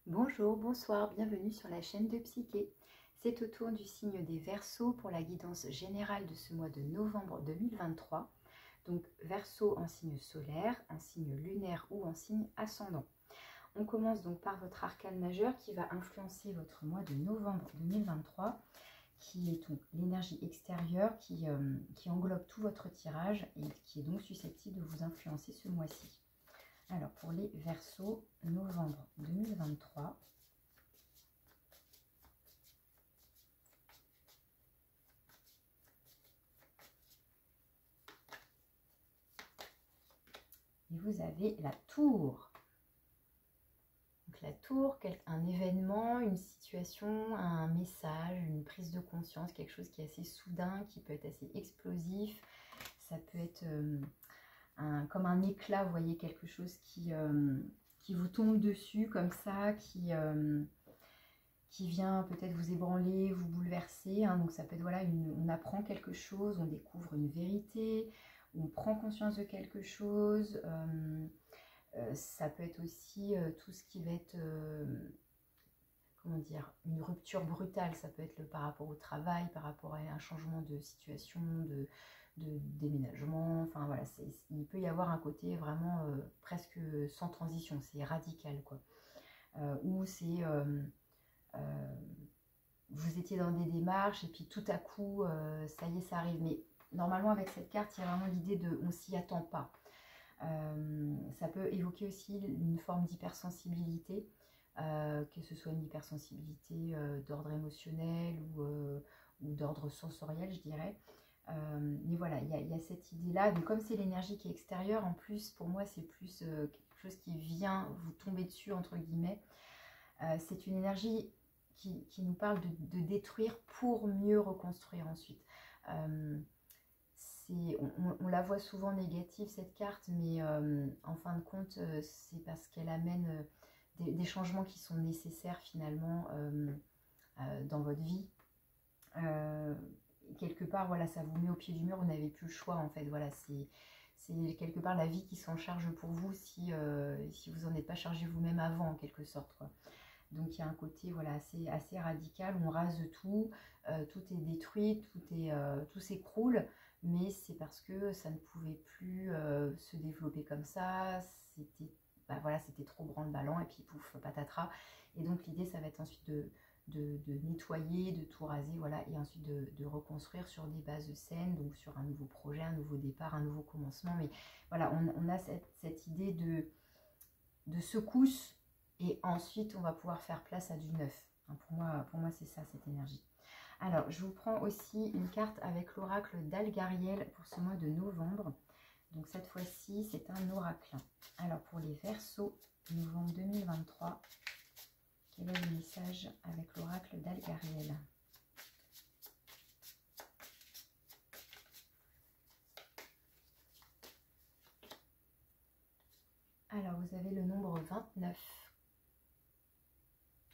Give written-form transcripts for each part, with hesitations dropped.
Bonjour, bonsoir, bienvenue sur la chaîne de Psyché. C'est au tour du signe des Verseaux pour la guidance générale de ce mois de novembre 2023. Donc Verseau en signe solaire, en signe lunaire ou en signe ascendant. On commence donc par votre arcane majeur qui va influencer votre mois de novembre 2023, qui est donc l'énergie extérieure qui englobe tout votre tirage et qui est donc susceptible de vous influencer ce mois-ci. Alors, pour les Verseaux, novembre 2023. Et vous avez la Tour. Donc, la Tour, un événement, une situation, un message, une prise de conscience, quelque chose qui est assez soudain, qui peut être assez explosif. Ça peut être comme un éclat, vous voyez, quelque chose qui vous tombe dessus comme ça, qui vient peut-être vous ébranler, vous bouleverser. Donc ça peut être, voilà, on apprend quelque chose, on découvre une vérité, on prend conscience de quelque chose. Ça peut être aussi tout ce qui va être, comment dire, une rupture brutale. Ça peut être par rapport au travail, par rapport à un changement de situation, de déménagement. Enfin voilà, il peut y avoir un côté vraiment presque sans transition, c'est radical quoi. Ou c'est... vous étiez dans des démarches et puis tout à coup, ça y est, ça arrive. Mais normalement, avec cette carte, il y a vraiment l'idée de on s'y attend pas. Ça peut évoquer aussi une forme d'hypersensibilité, que ce soit une hypersensibilité d'ordre émotionnel ou d'ordre sensoriel, je dirais. Mais voilà, il y a cette idée-là. Donc comme c'est l'énergie qui est extérieure, en plus, pour moi, c'est plus quelque chose qui vient vous tomber dessus, entre guillemets. C'est une énergie qui nous parle de détruire pour mieux reconstruire ensuite. On la voit souvent négative cette carte, mais en fin de compte, c'est parce qu'elle amène des changements qui sont nécessaires finalement dans votre vie. Quelque part, voilà, ça vous met au pied du mur, vous n'avez plus le choix en fait. Voilà, c'est quelque part la vie qui s'en charge pour vous si vous n'en êtes pas chargé vous-même avant en quelque sorte, quoi. Donc il y a un côté, voilà, assez radical, on rase tout, tout est détruit, tout s'écroule, mais c'est parce que ça ne pouvait plus se développer comme ça, voilà, c'était trop branle-ballant et puis pouf, patatras. Et donc l'idée, ça va être ensuite de nettoyer, de tout raser, voilà, et ensuite de reconstruire sur des bases saines, donc sur un nouveau projet, un nouveau départ, un nouveau commencement. Mais voilà, on a cette idée de secousse. Et ensuite, on va pouvoir faire place à du neuf. Pour moi c'est ça, cette énergie. Alors, je vous prends aussi une carte avec l'oracle d'Algariel pour ce mois de novembre. Donc, cette fois-ci, c'est un oracle. Alors, pour les Verseaux, novembre 2023, quel est le message avec l'oracle d'Algariel ? Alors, vous avez le nombre 29.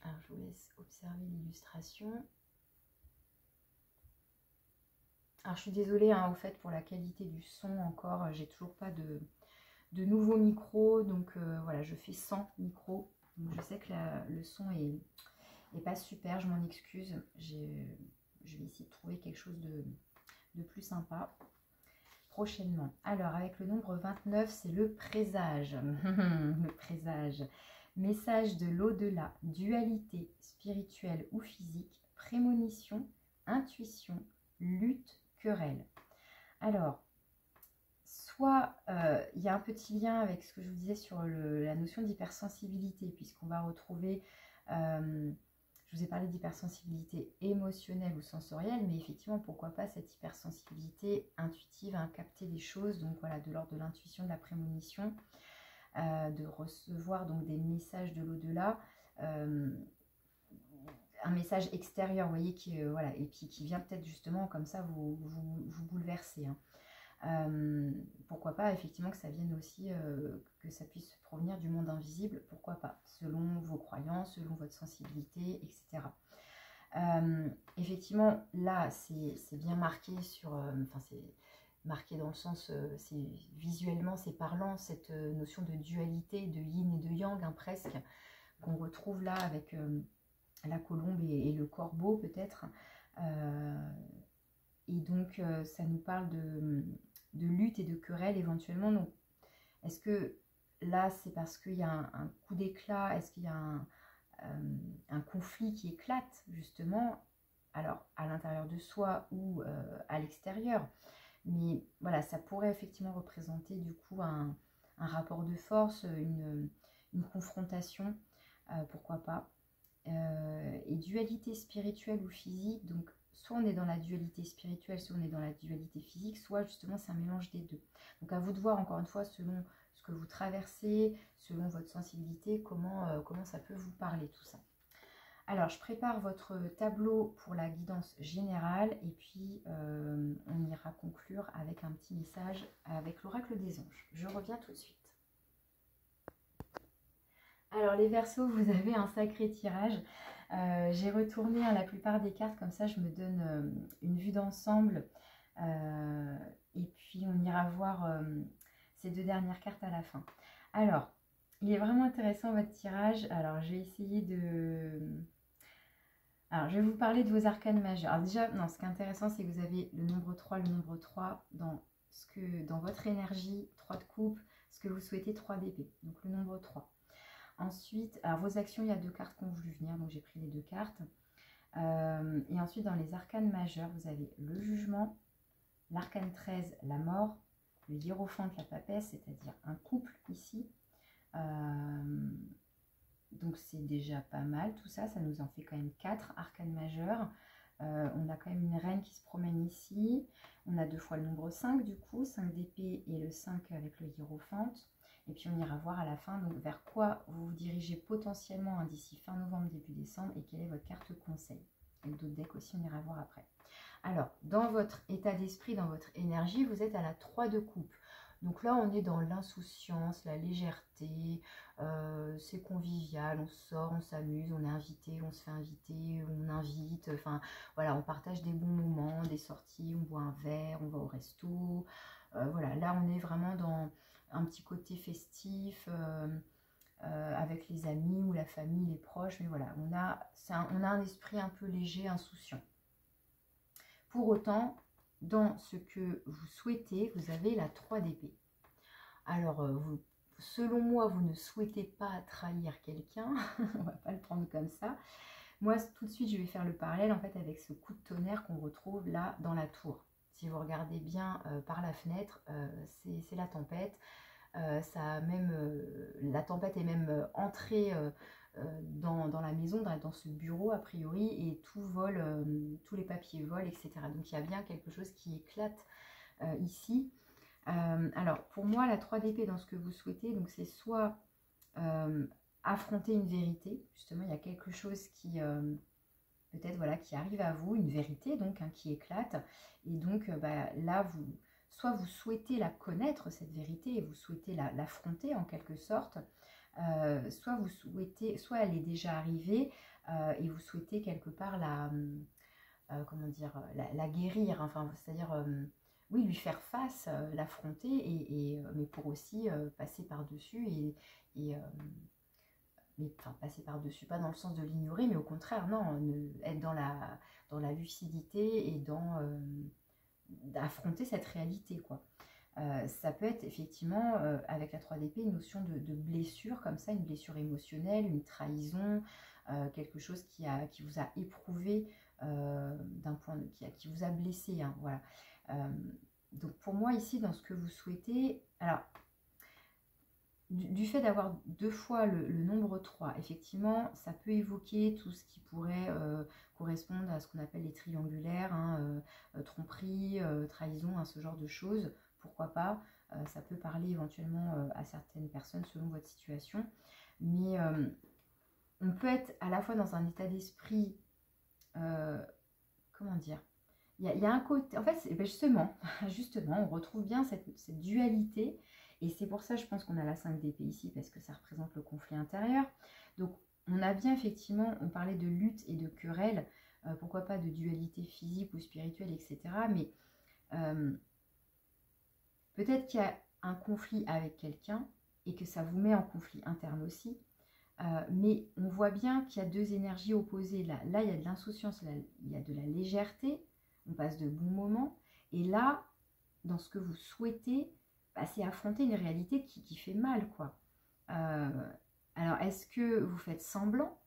Alors, je vous laisse observer l'illustration. Alors, je suis désolée au fait pour la qualité du son encore. J'ai toujours pas de nouveaux micros. Donc, voilà, je fais sans micro. Donc, je sais que le son est pas super. Je m'en excuse. Je vais essayer de trouver quelque chose de plus sympa prochainement. Alors, avec le nombre 29, c'est le présage. Le présage. Message de l'au-delà, dualité spirituelle ou physique, prémonition, intuition, lutte, querelle. Alors, soit il y a un petit lien avec ce que je vous disais sur la notion d'hypersensibilité, puisqu'on va retrouver, je vous ai parlé d'hypersensibilité émotionnelle ou sensorielle, mais effectivement, pourquoi pas cette hypersensibilité intuitive à capter des choses, donc voilà, de l'ordre de l'intuition, de la prémonition, de recevoir donc des messages de l'au-delà, un message extérieur, vous voyez, voilà, et puis qui vient peut-être justement comme ça vous bouleverser. Pourquoi pas effectivement que ça vienne aussi, que ça puisse provenir du monde invisible, pourquoi pas, selon vos croyances, selon votre sensibilité, etc. Effectivement, là, c'est bien marqué sur... Enfin, c'est marqué dans le sens, visuellement, c'est parlant, cette notion de dualité, de yin et de yang, presque, qu'on retrouve là avec la colombe et le corbeau peut-être. Et donc ça nous parle de lutte et de querelle éventuellement. Donc est-ce que là c'est parce qu'il y a un coup d'éclat, est-ce qu'il y a un conflit qui éclate justement, alors à l'intérieur de soi ou à l'extérieur? Mais voilà, ça pourrait effectivement représenter du coup un rapport de force, une confrontation, pourquoi pas. Et dualité spirituelle ou physique, donc soit on est dans la dualité spirituelle, soit on est dans la dualité physique, soit justement c'est un mélange des deux. Donc à vous de voir encore une fois selon ce que vous traversez, selon votre sensibilité, comment ça peut vous parler tout ça. Alors, je prépare votre tableau pour la guidance générale et puis on ira conclure avec un petit message avec l'oracle des anges. Je reviens tout de suite. Alors, les Verseaux, vous avez un sacré tirage. J'ai retourné la plupart des cartes, comme ça je me donne une vue d'ensemble. Et puis, on ira voir ces deux dernières cartes à la fin. Alors, il est vraiment intéressant votre tirage. Alors, j'ai essayé de... Alors, je vais vous parler de vos arcanes majeurs. Alors déjà, non, ce qui est intéressant, c'est que vous avez le nombre 3 dans votre énergie, 3 de coupe, ce que vous souhaitez, 3 d'épée. Donc, le nombre 3. Ensuite, alors vos actions, il y a 2 cartes qui ont voulu venir, donc j'ai pris les 2 cartes. Et ensuite, dans les arcanes majeurs, vous avez le jugement, l'arcane 13, la mort, le hiérophante, la papesse, c'est-à-dire un couple ici. Donc c'est déjà pas mal tout ça, ça nous en fait quand même 4 arcanes majeurs. On a quand même une reine qui se promène ici. On a 2 fois le nombre 5 du coup, 5 d'épée et le 5 avec le hiérophante. Et puis on ira voir à la fin donc vers quoi vous vous dirigez potentiellement d'ici fin novembre, début décembre et quelle est votre carte conseil. Avec d'autres decks aussi, on ira voir après. Alors, dans votre état d'esprit, dans votre énergie, vous êtes à la 3 de coupe. Donc là, on est dans l'insouciance, la légèreté, c'est convivial, on sort, on s'amuse, on est invité, on se fait inviter, on invite, enfin voilà, on partage des bons moments, des sorties, on boit un verre, on va au resto. Voilà, là on est vraiment dans un petit côté festif, avec les amis ou la famille, les proches, mais voilà, on a un esprit un peu léger, insouciant. Pour autant, dans ce que vous souhaitez, vous avez la 3 d'épée. Alors, selon moi, vous ne souhaitez pas trahir quelqu'un, on va pas le prendre comme ça. Moi, tout de suite, je vais faire le parallèle en fait avec ce coup de tonnerre qu'on retrouve là dans la tour. Si vous regardez bien par la fenêtre, c'est la tempête. La tempête est même entrée dans la maison, dans ce bureau a priori, et tout vole, tous les papiers volent, etc. Donc il y a bien quelque chose qui éclate ici. Alors pour moi, la 3 d'épée dans ce que vous souhaitez, donc c'est soit affronter une vérité, justement il y a quelque chose qui peut-être voilà qui arrive à vous, une vérité donc qui éclate, et donc là soit vous souhaitez la connaître cette vérité et vous souhaitez l'affronter en quelque sorte, soit vous souhaitez, soit elle est déjà arrivée et vous souhaitez quelque part comment dire, la guérir, enfin c'est-à-dire oui, lui faire face, l'affronter, mais pour aussi passer par-dessus mais enfin, passer par-dessus, pas dans le sens de l'ignorer, mais au contraire, non, être dans la lucidité et d'affronter cette réalité, quoi. Ça peut être effectivement, avec la 3 d'épée, une notion de blessure, comme ça, une blessure émotionnelle, une trahison, quelque chose qui vous a éprouvé, qui vous a blessé, hein, voilà. Donc pour moi, ici, dans ce que vous souhaitez, alors, du fait d'avoir 2 fois le nombre 3, effectivement, ça peut évoquer tout ce qui pourrait correspondre à ce qu'on appelle les triangulaires, hein, tromperie, trahison, hein, ce genre de choses. Pourquoi pas, ça peut parler éventuellement à certaines personnes selon votre situation. Mais on peut être à la fois dans un état d'esprit, comment dire, il y a un côté, en fait, justement, on retrouve bien cette dualité. Et c'est pour ça, je pense qu'on a la 5 d'épée ici, parce que ça représente le conflit intérieur. Donc, on a bien, effectivement, on parlait de lutte et de querelle, pourquoi pas de dualité physique ou spirituelle, etc. Mais peut-être qu'il y a un conflit avec quelqu'un et que ça vous met en conflit interne aussi. Mais on voit bien qu'il y a deux énergies opposées. Là, il y a de l'insouciance, là, il y a de la légèreté, on passe de bons moments. Et là, dans ce que vous souhaitez, bah, c'est affronter une réalité qui fait mal, quoi. Alors, est-ce que vous faites semblant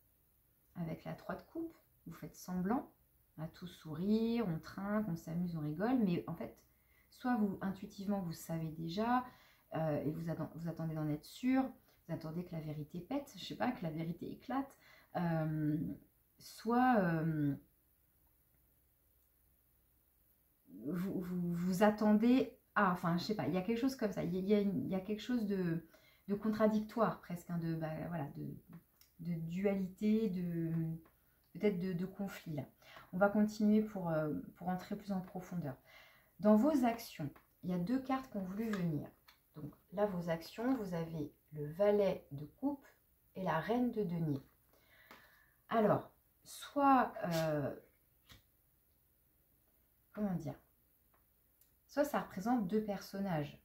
avec la 3 de coupe? Vous faites semblant à tout sourire, on trinque, on s'amuse, on rigole, mais en fait, soit vous, intuitivement, vous savez déjà, et vous attendez d'en être sûr, vous attendez que la vérité pète, je sais pas, que la vérité éclate, soit vous attendez, enfin, je sais pas, il y a quelque chose comme ça, il y a quelque chose de contradictoire presque, hein, voilà, de dualité, peut-être de conflit là. On va continuer pour entrer plus en profondeur. Dans vos actions, il y a deux cartes qui ont voulu venir. Donc là, vos actions, vous avez le valet de coupe et la reine de denier. Alors, soit, comment dire, soit ça représente deux personnages.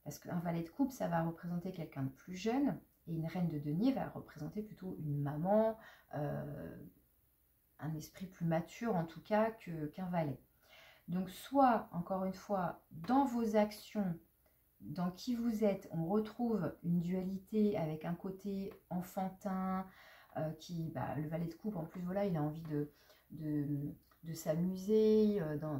Parce qu'un valet de coupe, ça va représenter quelqu'un de plus jeune, et une reine de denier va représenter plutôt une maman, un esprit plus mature en tout cas qu'un valet. Donc soit, encore une fois, dans vos actions, dans qui vous êtes, on retrouve une dualité avec un côté enfantin, le valet de coupe, en plus, voilà, il a envie de s'amuser. Alors,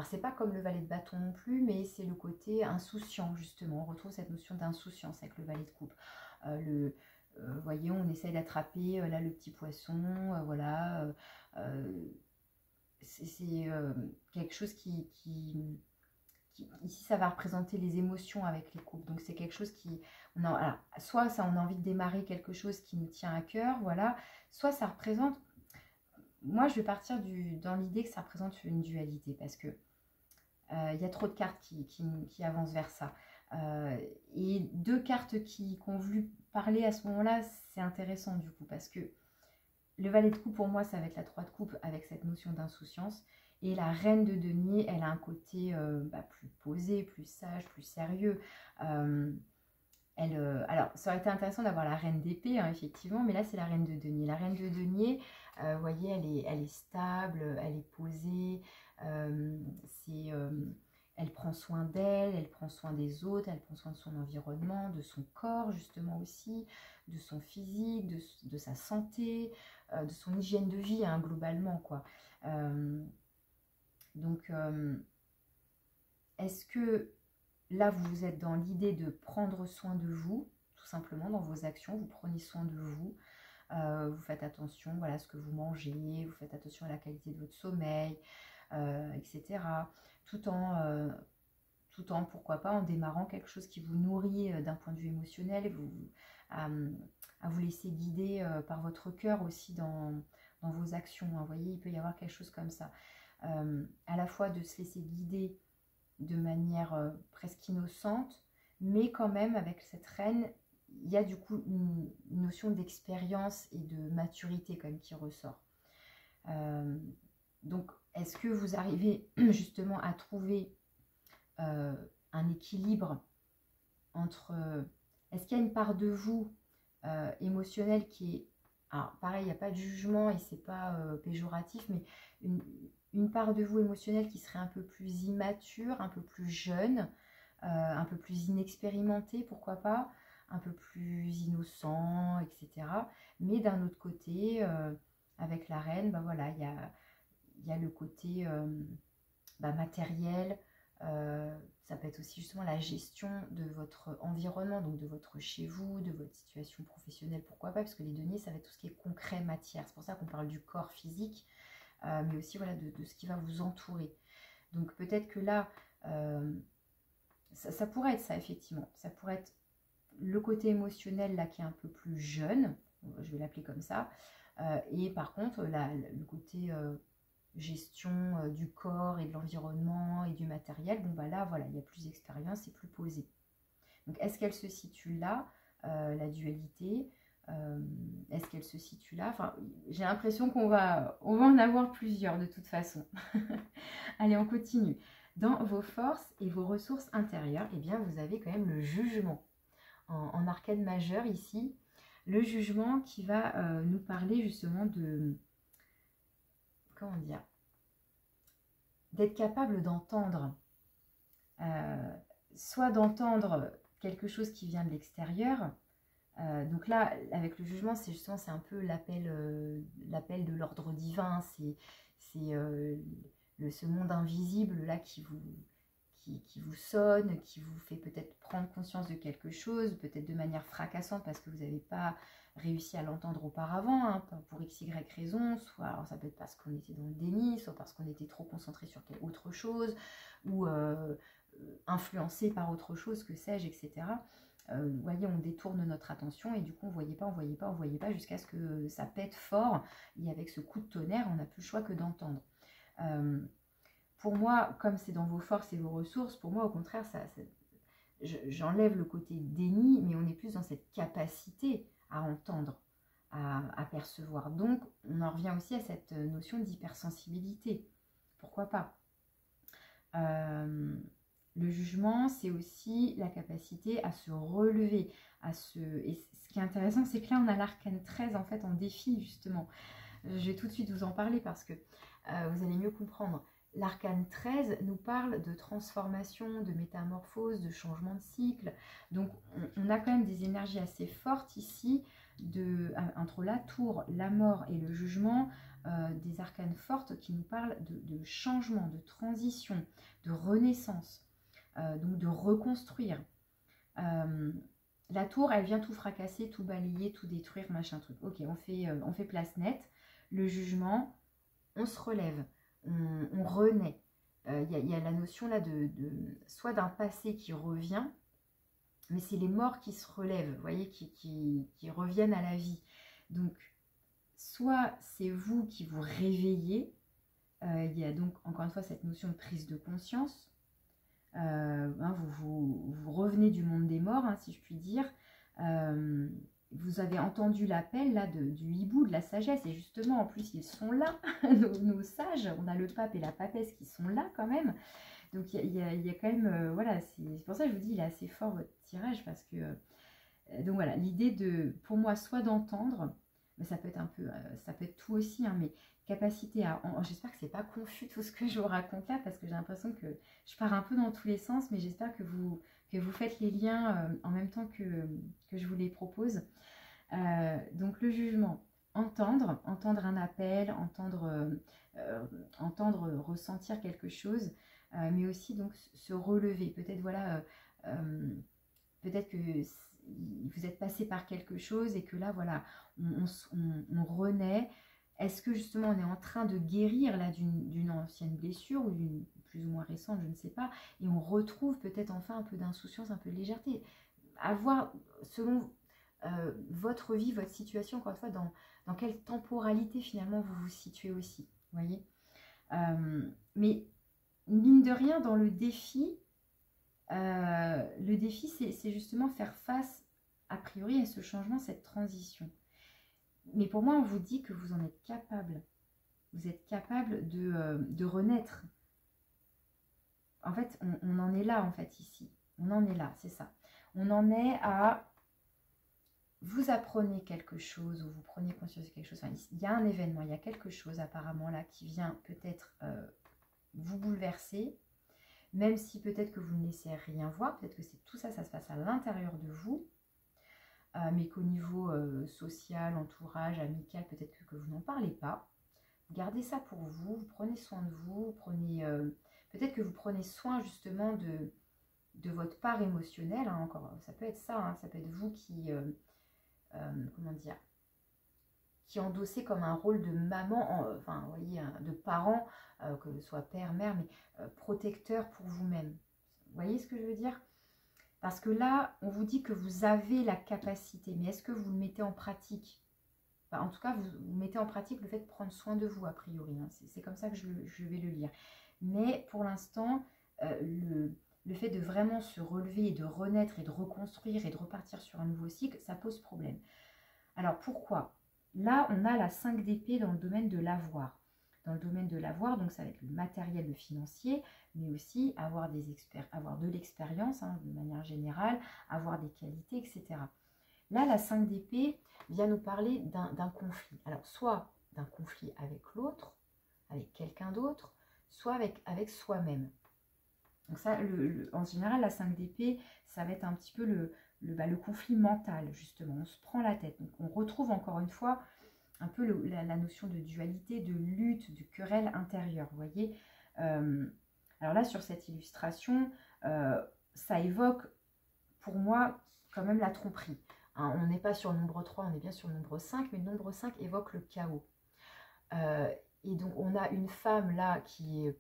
c'est pas comme le valet de bâton non plus, mais c'est le côté insouciant, justement. On retrouve cette notion d'insouciance avec le valet de coupe. Voyez, on essaye d'attraper là le petit poisson, voilà. C'est quelque chose qui ici ça va représenter les émotions avec les couples, donc c'est quelque chose alors, soit ça on a envie de démarrer quelque chose qui nous tient à cœur, voilà, soit ça représente, moi je vais partir dans l'idée que ça représente une dualité, parce que il y a trop de cartes qui avancent vers ça, et deux cartes qui ont voulu parler à ce moment-là, c'est intéressant du coup, parce que le valet de coupe, pour moi, ça va être la 3 de coupe avec cette notion d'insouciance. Et la reine de denier, elle a un côté plus posé, plus sage, plus sérieux. Alors, ça aurait été intéressant d'avoir la reine d'épée, hein, effectivement, mais là, c'est la reine de denier. La reine de denier, vous voyez, elle est stable, elle est posée. Elle prend soin d'elle, elle prend soin des autres, elle prend soin de son environnement, de son corps, justement aussi, de son physique, de sa santé, de son hygiène de vie, hein, globalement, quoi. Donc, est-ce que là, vous êtes dans l'idée de prendre soin de vous, tout simplement, dans vos actions, vous prenez soin de vous, vous faites attention, voilà, à ce que vous mangez, vous faites attention à la qualité de votre sommeil, etc. Tout en, pourquoi pas, en démarrant quelque chose qui vous nourrit d'un point de vue émotionnel, à vous laisser guider par votre cœur aussi dans vos actions. Hein. Vous voyez, il peut y avoir quelque chose comme ça. À la fois de se laisser guider de manière presque innocente, mais quand même avec cette reine, il y a du coup une notion d'expérience et de maturité quand même qui ressort. Donc, est-ce que vous arrivez justement à trouver un équilibre entre... est-ce qu'il y a une part de vous émotionnelle qui est... Alors, pareil, il n'y a pas de jugement et c'est pas péjoratif, mais une part de vous émotionnelle qui serait un peu plus immature, un peu plus jeune, un peu plus inexpérimenté, pourquoi pas, un peu plus innocent, etc. Mais d'un autre côté, avec la reine, voilà, il y a le côté matériel, ça peut être aussi justement la gestion de votre environnement, donc de votre chez vous, de votre situation professionnelle, pourquoi pas, parce que les deniers, ça va être tout ce qui est concret, matière. C'est pour ça qu'on parle du corps physique, mais aussi voilà, de ce qui va vous entourer. Donc peut-être que là, ça pourrait être ça, effectivement. Ça pourrait être le côté émotionnel là qui est un peu plus jeune, je vais l'appeler comme ça, et par contre, le côté... gestion du corps et de l'environnement et du matériel, là voilà, il y a plus d'expérience et plus posé. Donc est-ce qu'elle se situe là, la dualité, est-ce qu'elle se situe là, enfin j'ai l'impression qu'on va en avoir plusieurs de toute façon. Allez, on continue. Dans vos forces et vos ressources intérieures, eh bien vous avez quand même le jugement en arcane majeure ici. Le jugement qui va nous parler justement de, comment dire, d'être capable d'entendre, soit d'entendre quelque chose qui vient de l'extérieur. Donc là, avec le jugement, c'est justement, c'est un peu l'appel de l'ordre divin, c'est ce monde invisible là qui vous sonne, qui vous fait peut-être prendre conscience de quelque chose, peut-être de manière fracassante parce que vous n'avez pas réussi à l'entendre auparavant, hein, pour x, y raison, soit alors ça peut être parce qu'on était dans le déni, soit parce qu'on était trop concentré sur autre chose, ou influencé par autre chose, que sais-je, etc. Vous voyez, on détourne notre attention et du coup on voyait pas jusqu'à ce que ça pète fort, et avec ce coup de tonnerre, on n'a plus le choix que d'entendre. Pour moi, comme c'est dans vos forces et vos ressources, pour moi au contraire, j'enlève le côté déni, mais on est plus dans cette capacité à entendre, à percevoir. Donc on en revient aussi à cette notion d'hypersensibilité. Pourquoi pas? Le jugement, c'est aussi la capacité à se relever, et ce qui est intéressant, c'est que là on a l'arcane 13 en fait en défi justement. Je vais tout de suite vous en parler parce que vous allez mieux comprendre. L'arcane 13 nous parle de transformation, de métamorphose, de changement de cycle. Donc on a quand même des énergies assez fortes ici, entre la tour, la mort et le jugement, des arcanes fortes qui nous parlent de changement, de transition, de renaissance, donc de reconstruire. La tour, elle vient tout fracasser, tout balayer, tout détruire, machin truc. Ok, on fait place nette. Le jugement, on se relève, on renaît. Il y a la notion là soit d'un passé qui revient, mais c'est les morts qui se relèvent, vous voyez, qui reviennent à la vie. Donc, soit c'est vous qui vous réveillez, il y a donc encore une fois cette notion de prise de conscience, hein, vous revenez du monde des morts, hein, si je puis dire. Vous avez entendu l'appel là du hibou, de la sagesse, et justement en plus ils sont là, nos sages, on a le pape et la papesse qui sont là quand même. Donc il y a quand même, voilà, c'est pour ça que je vous dis il est assez fort votre tirage, parce que donc voilà, l'idée pour moi, soit d'entendre, mais ça peut être un peu, ça peut être tout aussi, hein, mais capacité à, j'espère que c'est pas confus tout ce que je vous raconte là, parce que j'ai l'impression que je pars un peu dans tous les sens, mais j'espère que vous faites les liens en même temps que je vous les propose. Donc le jugement, entendre un appel, entendre ressentir quelque chose, mais aussi donc se relever. Peut-être voilà, peut-être que vous êtes passé par quelque chose et que là voilà, on renaît. Est-ce que justement on est en train de guérir là d'une ancienne blessure ou d'une plus ou moins récente, je ne sais pas, et on retrouve peut-être enfin un peu d'insouciance, un peu de légèreté. À voir selon votre vie, votre situation, encore une fois, dans quelle temporalité finalement vous vous situez aussi, vous voyez. Mais mine de rien, dans le défi, c'est justement faire face a priori à ce changement, cette transition. Mais pour moi, on vous dit que vous en êtes capable. Vous êtes capable de renaître. En fait, on en est là, en fait, ici. On en est là, c'est ça. On en est à... Vous apprenez quelque chose ou vous prenez conscience de quelque chose. Enfin, il y a un événement, il y a quelque chose apparemment là qui vient peut-être vous bouleverser. Même si peut-être que vous ne laissez rien voir, peut-être que tout ça, ça se passe à l'intérieur de vous. Mais qu'au niveau social, entourage, amical, peut-être que vous n'en parlez pas. Vous gardez ça pour vous, vous prenez soin de vous, peut-être que vous prenez soin justement de votre part émotionnelle, hein, encore, ça peut être ça, hein, ça peut être vous qui, comment dire, qui endossez comme un rôle de maman, enfin, vous voyez, de parent, que ce soit père, mère, mais protecteur pour vous-même. Vous voyez ce que je veux dire ? Parce que là, on vous dit que vous avez la capacité, mais est-ce que vous le mettez en pratique? Enfin, en tout cas, vous mettez en pratique le fait de prendre soin de vous, a priori. Hein. C'est comme ça que je vais le lire. Mais pour l'instant, le fait de vraiment se relever et de renaître et de reconstruire et de repartir sur un nouveau cycle, ça pose problème. Alors pourquoi? Là, on a la 5 d'épée dans le domaine de l'avoir. Dans le domaine de l'avoir, donc ça va être le matériel, le financier, mais aussi avoir de l'expérience, hein, de manière générale, avoir des qualités, etc. Là, la 5 d'épée vient nous parler d'un conflit. Alors, soit d'un conflit avec l'autre, avec quelqu'un d'autre, soit avec soi-même. Donc ça, en général, la 5 d'épée, ça va être un petit peu le conflit mental, justement. On se prend la tête. Donc, on retrouve encore une fois un peu la notion de dualité, de lutte, de querelle intérieure, vous voyez. Alors là, sur cette illustration, ça évoque, pour moi, quand même la tromperie. Hein, on n'est pas sur le nombre 3, on est bien sur le nombre 5, mais le nombre 5 évoque le chaos. Et donc, on a une femme là qui est...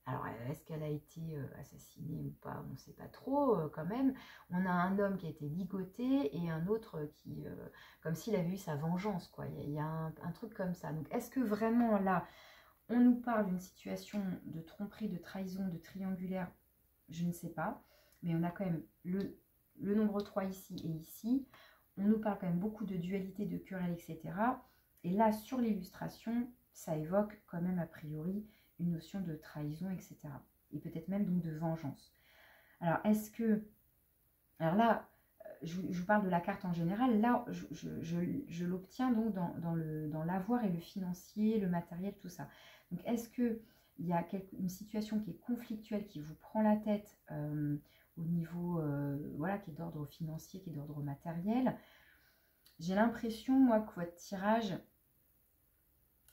Alors, est-ce qu'elle a été assassinée ou pas? On ne sait pas trop quand même. On a un homme qui a été ligoté et un autre qui, comme s'il avait eu sa vengeance, quoi. Il y a un truc comme ça. Donc, est-ce que vraiment là, on nous parle d'une situation de tromperie, de trahison, de triangulaire? Je ne sais pas. Mais on a quand même le nombre 3 ici et ici. On nous parle quand même beaucoup de dualité, de querelle, etc. Et là, sur l'illustration, ça évoque quand même a priori une notion de trahison, etc. Et peut-être même donc de vengeance. Alors, est-ce que... Alors là, je vous parle de la carte en général. Là, je l'obtiens donc dans l'avoir et le financier, le matériel, tout ça. Donc, est-ce qu'il y a une situation qui est conflictuelle, qui vous prend la tête au niveau, voilà, qui est d'ordre financier, qui est d'ordre matériel? J'ai l'impression, moi, que votre tirage,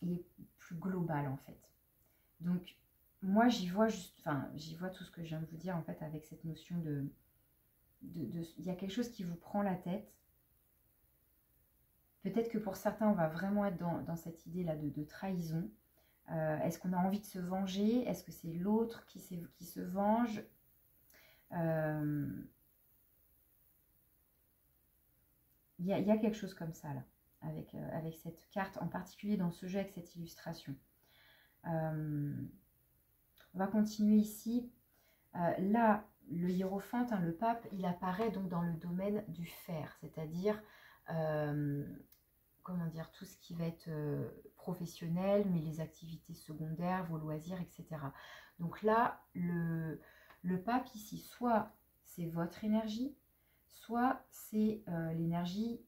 il est plus global, en fait. Donc, moi, j'y vois tout ce que je viens de vous dire, en fait, avec cette notion il y a quelque chose qui vous prend la tête. Peut-être que pour certains, on va vraiment être dans cette idée-là de trahison. Est-ce qu'on a envie de se venger? Est-ce que c'est l'autre qui se venge? Il y a quelque chose comme ça, là, avec cette carte, en particulier dans ce jeu, avec cette illustration. On va continuer ici. Là, le hiérophante, hein, le pape, il apparaît donc dans le domaine du fer, c'est-à-dire, comment dire, tout ce qui va être professionnel, mais les activités secondaires, vos loisirs, etc. Donc là, le pape ici, soit c'est votre énergie, soit c'est l'énergie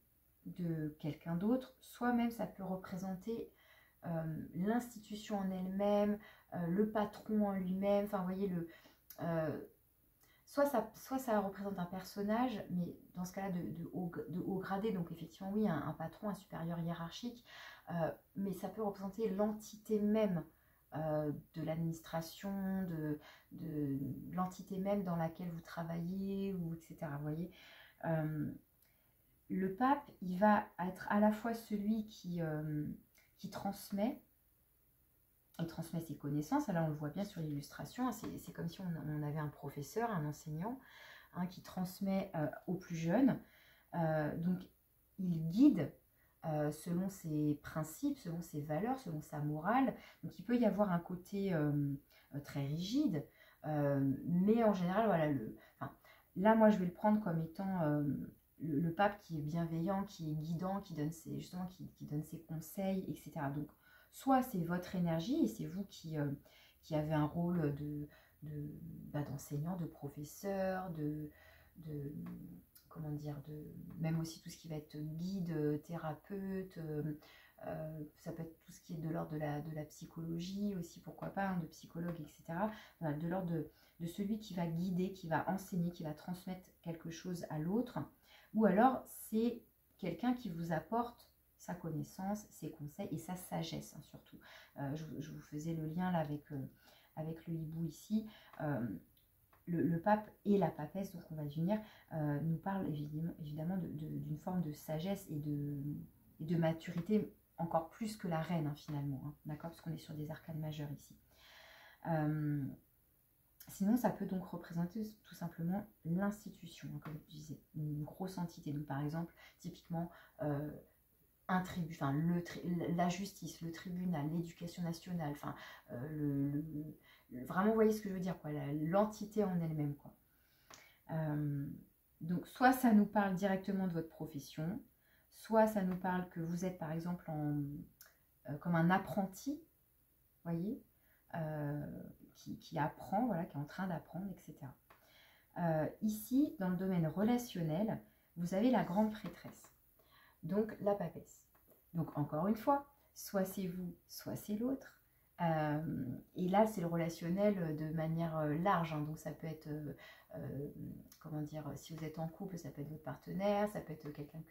de quelqu'un d'autre, soit même ça peut représenter l'institution en elle-même, le patron en lui-même, enfin vous voyez, soit ça représente un personnage, mais dans ce cas-là de haut gradé, donc effectivement oui, un patron, un supérieur hiérarchique, mais ça peut représenter l'entité même de l'administration, de l'entité même dans laquelle vous travaillez, ou etc. Vous voyez, le pape, il va être à la fois celui qui transmet. Il transmet ses connaissances. Là, on le voit bien sur l'illustration. C'est comme si on avait un professeur, un enseignant, hein, qui transmet aux plus jeunes. Donc, il guide selon ses principes, selon ses valeurs, selon sa morale. Donc, il peut y avoir un côté très rigide. Mais en général, voilà, là, moi, je vais le prendre comme étant le pape qui est bienveillant, qui est guidant, qui donne justement, qui donne ses conseils, etc. Donc, soit c'est votre énergie et c'est vous qui avez un rôle d'enseignant, de professeur, comment dire, même aussi tout ce qui va être guide, thérapeute, ça peut être tout ce qui est de l'ordre de la psychologie aussi, pourquoi pas, hein, de psychologue, etc. Voilà, de l'ordre de celui qui va guider, qui va enseigner, qui va transmettre quelque chose à l'autre. Ou alors, c'est quelqu'un qui vous apporte sa connaissance, ses conseils et sa sagesse, hein, surtout. Je vous faisais le lien là avec le hibou ici. Le pape et la papesse, donc on va venir, nous parlent évidemment d'une forme de sagesse et de maturité, encore plus que la reine, hein, finalement. Hein, d'accord, parce qu'on est sur des arcanes majeures ici. Sinon, ça peut donc représenter tout simplement l'institution, hein, comme je disais, une grosse entité. Donc, par exemple, typiquement, un la justice, le tribunal, l'éducation nationale, enfin, vraiment, vous voyez ce que je veux dire, quoi, l'entité en elle-même, quoi. Donc, soit ça nous parle directement de votre profession, soit ça nous parle que vous êtes, par exemple, comme un apprenti, voyez, qui apprend, voilà, qui est en train d'apprendre, etc. Ici, dans le domaine relationnel, vous avez la grande prêtresse. Donc, la papesse. Donc, encore une fois, soit c'est vous, soit c'est l'autre. Et là, c'est le relationnel de manière large. Hein. Donc, ça peut être, comment dire, si vous êtes en couple, ça peut être votre partenaire, ça peut être quelqu'un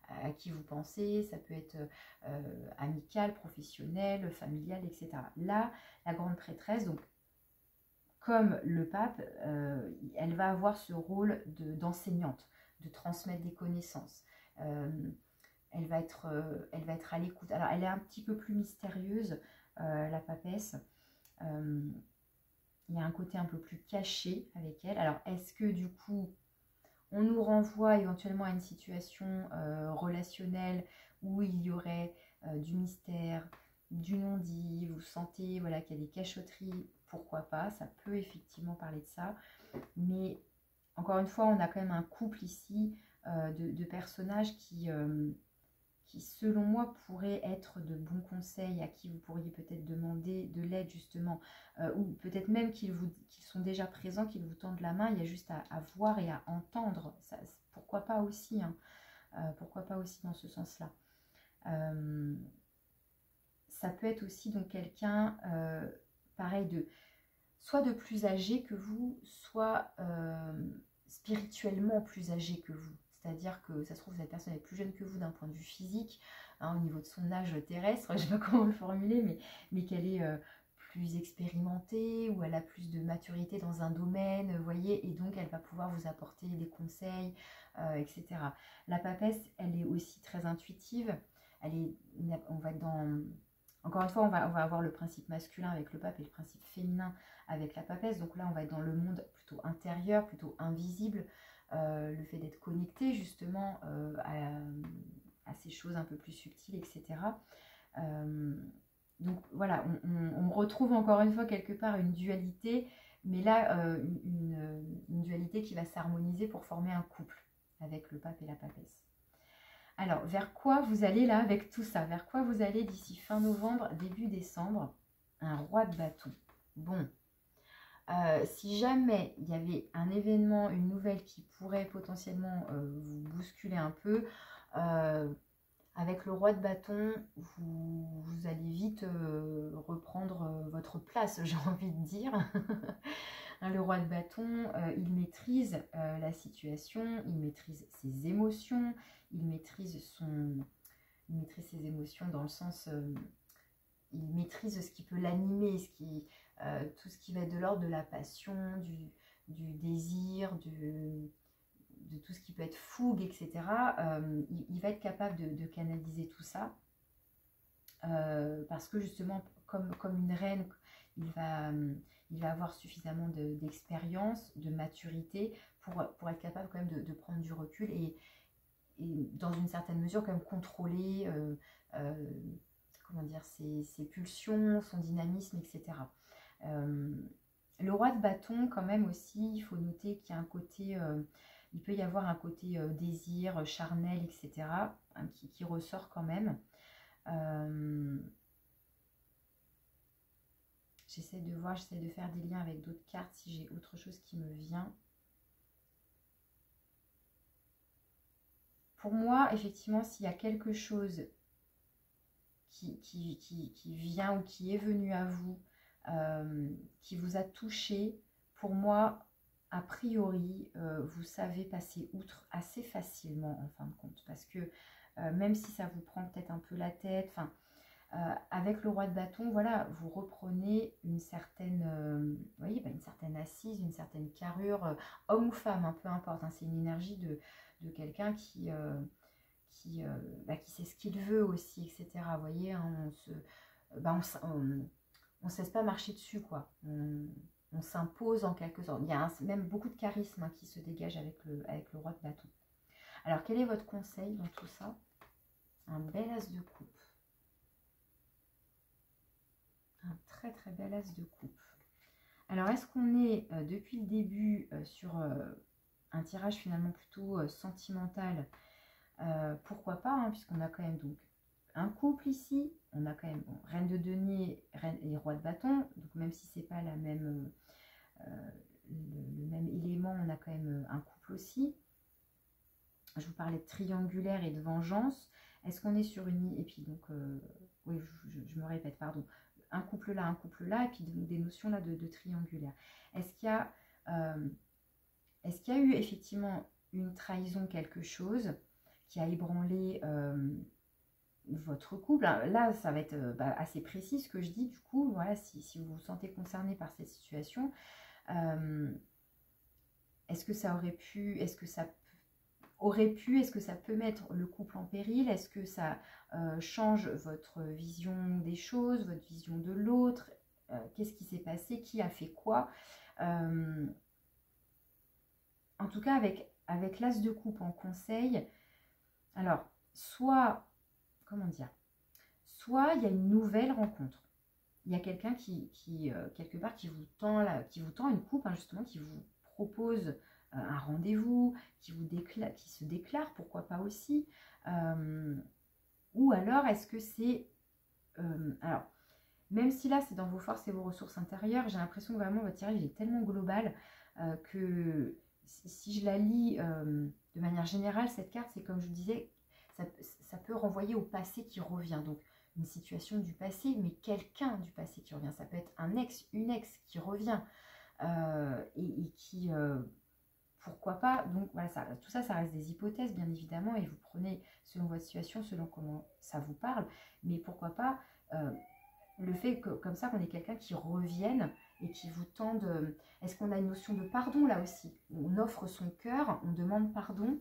à qui vous pensez, ça peut être amical, professionnel, familial, etc. Là, la grande prêtresse, donc, comme le pape, elle va avoir ce rôle d'enseignante, de transmettre des connaissances. Elle va être à l'écoute. Alors, elle est un petit peu plus mystérieuse, la papesse. Il y a un côté un peu plus caché avec elle. Alors, est-ce que du coup, on nous renvoie éventuellement à une situation relationnelle où il y aurait du mystère, du non-dit, vous sentez voilà, qu'il y a des cachotteries, pourquoi pas, ça peut effectivement parler de ça. Mais encore une fois, on a quand même un couple ici de personnages qui, selon moi, pourraient être de bons conseils, à qui vous pourriez peut-être demander de l'aide justement, ou peut-être même qu'ils sont déjà présents, qu'ils vous tendent la main, il y a juste à voir et à entendre, ça, pourquoi pas aussi, hein, pourquoi pas aussi dans ce sens-là. Ça peut être aussi donc quelqu'un, pareil, soit de plus âgé que vous, soit spirituellement plus âgé que vous. C'est-à-dire que ça se trouve, cette personne est plus jeune que vous d'un point de vue physique, hein, au niveau de son âge terrestre, je ne sais pas comment le formuler, mais qu'elle est plus expérimentée, ou elle a plus de maturité dans un domaine, vous voyez, et donc elle va pouvoir vous apporter des conseils, etc. La papesse, elle est aussi très intuitive, on va être dans... Encore une fois, on va avoir le principe masculin avec le pape et le principe féminin avec la papesse. Donc là, on va être dans le monde plutôt intérieur, plutôt invisible. Le fait d'être connecté justement à ces choses un peu plus subtiles, etc. Donc voilà, on retrouve encore une fois quelque part une dualité, mais là, une dualité qui va s'harmoniser pour former un couple avec le pape et la papesse. Alors, vers quoi vous allez là avec tout ça? Vers quoi vous allez d'ici fin novembre, début décembre? Un roi de bâton. Bon, si jamais il y avait un événement, une nouvelle qui pourrait potentiellement vous bousculer un peu, avec le roi de bâton, vous allez vite reprendre votre place, j'ai envie de dire. Le roi de bâton, il maîtrise la situation, il maîtrise ses émotions, il maîtrise ses émotions dans le sens, il maîtrise ce qui peut l'animer, tout ce qui va être de l'ordre de la passion, du désir, de tout ce qui peut être fougue, etc. Il va être capable de canaliser tout ça, parce que justement, comme une reine, il va avoir suffisamment d'expérience, de maturité pour être capable quand même de prendre du recul et dans une certaine mesure quand même contrôler comment dire, ses pulsions, son dynamisme, etc. Le roi de bâton, quand même aussi, il faut noter qu'il y a un côté, il peut y avoir un côté désir, charnel, etc., hein, qui ressort quand même. J'essaie de voir, j'essaie de faire des liens avec d'autres cartes si j'ai autre chose qui me vient. Pour moi, effectivement, s'il y a quelque chose qui vient ou qui est venu à vous, qui vous a touché, pour moi, a priori, vous savez passer outre assez facilement en fin de compte. Parce que même si ça vous prend peut-être un peu la tête, avec le roi de bâton, voilà, vous reprenez une certaine, voyez, une certaine assise, une certaine carrure, homme ou femme, hein, peu importe, hein, c'est une énergie de quelqu'un qui sait ce qu'il veut aussi, etc. Vous voyez, hein, on se laisse pas marcher dessus, quoi. On s'impose en quelque sorte. Il y a même beaucoup de charisme, hein, qui se dégage avec le roi de bâton. Alors, quel est votre conseil dans tout ça? Un bel as de coupe. Un très très bel as de coupe. Alors, est-ce qu'on est depuis le début sur un tirage finalement plutôt sentimental? Pourquoi pas, hein, puisqu'on a quand même donc un couple ici, on a quand même reine de denier reine et roi de bâton, donc même si c'est pas la même, le même élément, on a quand même un couple aussi. je vous parlais de triangulaire et de vengeance. Est-ce qu'on est sur une... Et puis donc, oui, je me répète, pardon. Un couple là, et puis des notions là de triangulaire. Est-ce qu'il y a eu effectivement une trahison, quelque chose qui a ébranlé votre couple? Là, ça va être assez précis ce que je dis. Du coup, voilà, si vous vous sentez concerné par cette situation, est-ce que ça aurait pu, est-ce que ça est-ce que ça peut mettre le couple en péril? Est-ce que ça change votre vision des choses, votre vision de l'autre? Qu'est-ce qui s'est passé? Qui a fait quoi? En tout cas, avec l'as de coupe en conseil, alors, soit, comment dire, soit il y a une nouvelle rencontre. Il y a quelqu'un quelque part, qui vous tend une coupe, justement, qui vous propose un rendez-vous, qui se déclare, pourquoi pas aussi. Ou alors, est-ce que c'est... alors, même si là, c'est dans vos forces et vos ressources intérieures, j'ai l'impression que vraiment, votre tirage est tellement global que si je la lis de manière générale, cette carte, c'est comme je vous disais, ça peut renvoyer au passé qui revient. Donc, une situation du passé, mais quelqu'un du passé qui revient. Ça peut être un ex, une ex qui revient et qui... pourquoi pas? Donc voilà, tout ça, ça reste des hypothèses, bien évidemment, et vous prenez selon votre situation, selon comment ça vous parle, mais pourquoi pas le fait que, comme ça, qu'on ait quelqu'un qui revienne et qui vous tende... Est-ce qu'on a une notion de pardon là aussi? On offre son cœur, on demande pardon,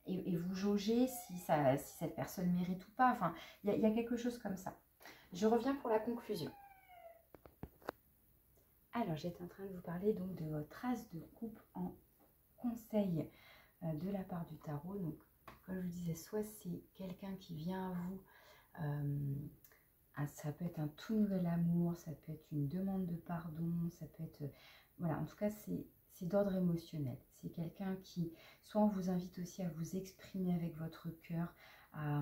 et vous jaugez si cette personne mérite ou pas. Enfin, il y a quelque chose comme ça. Je reviens pour la conclusion. Alors, j'étais en train de vous parler donc de votre as de coupe en conseil de la part du tarot. Donc, comme je vous disais, soit c'est quelqu'un qui vient à vous, ça peut être un tout nouvel amour, ça peut être une demande de pardon, ça peut être... voilà, en tout cas, c'est d'ordre émotionnel. C'est quelqu'un qui, soit on vous invite aussi à vous exprimer avec votre cœur, à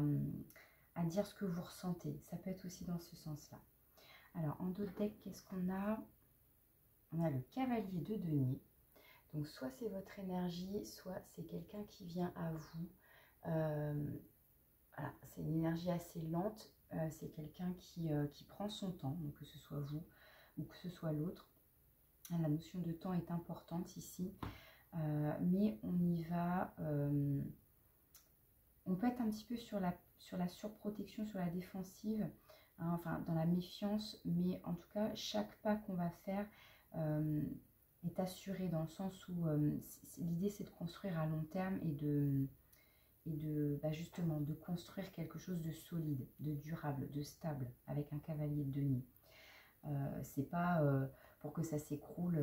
dire ce que vous ressentez. Ça peut être aussi dans ce sens-là. Alors, en d'autres decks, qu'est-ce qu'on a? On a le cavalier de denier. Donc, soit c'est votre énergie, soit c'est quelqu'un qui vient à vous. Voilà, c'est une énergie assez lente. C'est quelqu'un qui prend son temps, donc que ce soit vous ou que ce soit l'autre. La notion de temps est importante ici. Mais on y va... on peut être un petit peu sur la surprotection, sur la défensive, hein, enfin dans la méfiance. Mais en tout cas, chaque pas qu'on va faire... est assuré dans le sens où l'idée c'est de construire à long terme et justement de construire quelque chose de solide, de durable, de stable avec un cavalier de denier. C'est pas pour que ça s'écroule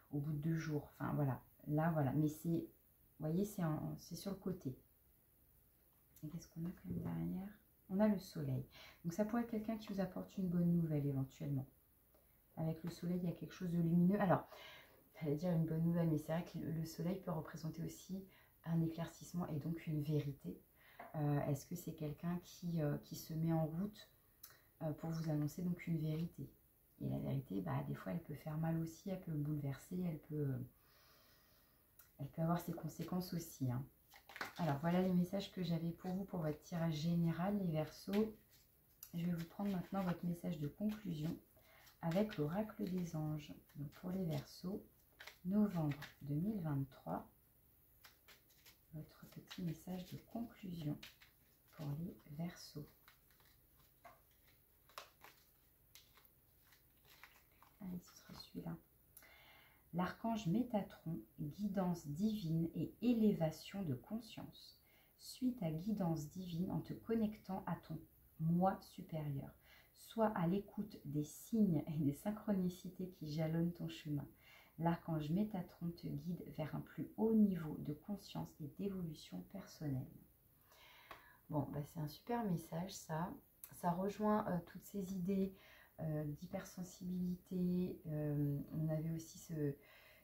au bout de 2 jours. Enfin voilà, là voilà, mais c'est, vous voyez, c'est sur le côté. Et qu'est-ce qu'on a comme derrière? On a le soleil. Donc ça pourrait être quelqu'un qui vous apporte une bonne nouvelle éventuellement. Avec le soleil, il y a quelque chose de lumineux. Alors, j'allais dire une bonne nouvelle, mais c'est vrai que le soleil peut représenter aussi un éclaircissement et donc une vérité. Est-ce que c'est quelqu'un qui se met en route pour vous annoncer donc une vérité? Et la vérité, des fois, elle peut faire mal aussi, elle peut bouleverser, elle peut avoir ses conséquences aussi. Hein. Alors, voilà les messages que j'avais pour vous pour votre tirage général, les Verseaux. Je vais vous prendre maintenant votre message de conclusion avec l'oracle des anges. Donc pour les Verseaux, novembre 2023, votre petit message de conclusion pour les Verseaux. Allez, ce sera celui-là. L'archange Métatron, guidance divine et élévation de conscience. Suis ta guidance divine en te connectant à ton moi supérieur. Sois à l'écoute des signes et des synchronicités qui jalonnent ton chemin. L'archange Métatron te guide vers un plus haut niveau de conscience et d'évolution personnelle. Bon, c'est un super message ça. Ça rejoint toutes ces idées d'hypersensibilité. On avait aussi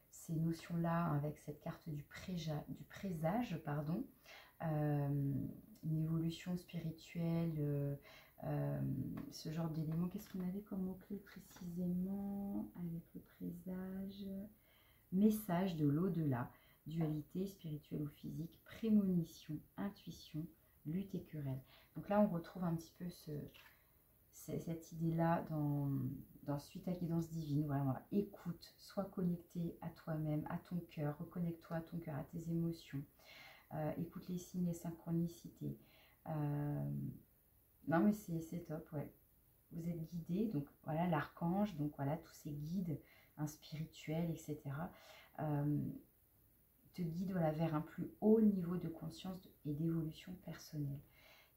ces notions-là avec cette carte du présage, pardon. Une évolution spirituelle, ce genre d'éléments. Qu'est-ce qu'on avait comme mot-clé précisément avec le présage? Message de l'au-delà. dualité spirituelle ou physique, prémonition, intuition, lutte et querelle. Donc là, on retrouve un petit peu cette idée-là dans Suite à guidance divine. Voilà, voilà. Écoute, sois connecté à toi-même, à ton cœur, reconnecte-toi à ton cœur, à tes émotions. Écoute les signes et synchronicités. Non, mais c'est top, ouais. Vous êtes guidé, donc voilà, l'archange, donc voilà, tous ces guides spirituels, etc. Te guident voilà, vers un plus haut niveau de conscience et d'évolution personnelle.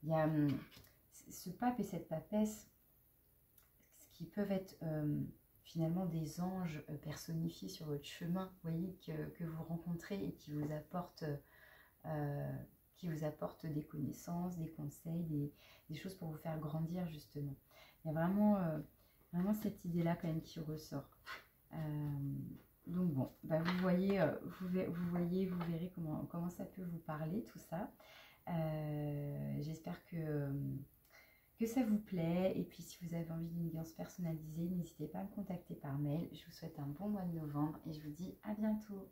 Il y a ce pape et cette papesse qui peuvent être finalement des anges personnifiés sur votre chemin, vous voyez, que vous rencontrez et qui vous apportent des connaissances, des conseils, des choses pour vous faire grandir justement. Il y a vraiment cette idée-là quand même qui ressort. Donc bon, bah vous voyez, vous verrez comment ça peut vous parler tout ça. J'espère que ça vous plaît. Et puis si vous avez envie d'une guidance personnalisée, n'hésitez pas à me contacter par mail. Je vous souhaite un bon mois de novembre et je vous dis à bientôt.